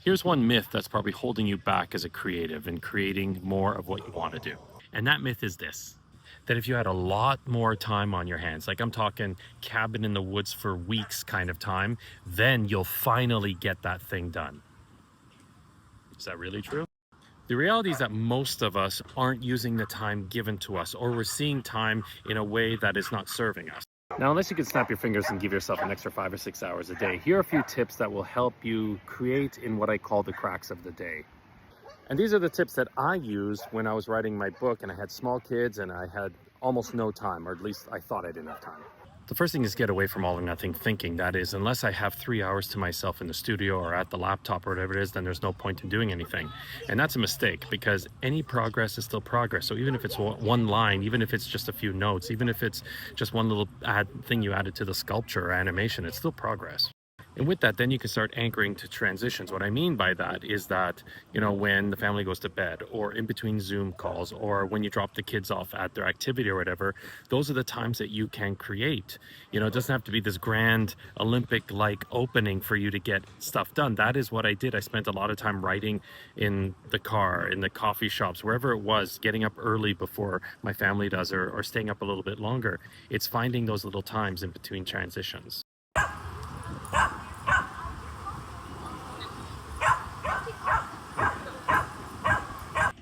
Here's one myth that's probably holding you back as a creative and creating more of what you want to do. And that myth is this: that if you had a lot more time on your hands, like I'm talking cabin in the woods for weeks kind of time, then you'll finally get that thing done. Is that really true? The reality is that most of us aren't using the time given to us, or we're seeing time in a way that is not serving us. Now, unless you can snap your fingers and give yourself an extra 5 or 6 hours a day, here are a few tips that will help you create in what I call the cracks of the day. And these are the tips that I used when I was writing my book and I had small kids and I had almost no time, or at least I thought I didn't have time. The first thing is get away from all or nothing thinking. That is, unless I have 3 hours to myself in the studio or at the laptop or whatever it is, then there's no point in doing anything. And that's a mistake, because any progress is still progress. So even if it's one line, even if it's just a few notes, even if it's just one little thing you added to the sculpture or animation, it's still progress. And with that, then you can start anchoring to transitions. What I mean by that is that, when the family goes to bed, or in between Zoom calls, or when you drop the kids off at their activity or whatever, those are the times that you can create. It doesn't have to be this grand Olympic-like opening for you to get stuff done. That is what I did. I spent a lot of time writing in the car, in the coffee shops, wherever it was, getting up early before my family does, or staying up a little bit longer. It's finding those little times in between transitions.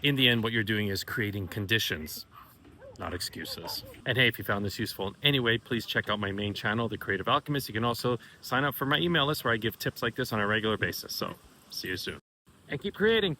In the end, what you're doing is creating conditions, not excuses. And hey, if you found this useful in any way, please check out my main channel, The Creative Alchemist. You can also sign up for my email list where I give tips like this on a regular basis. So see you soon. And keep creating.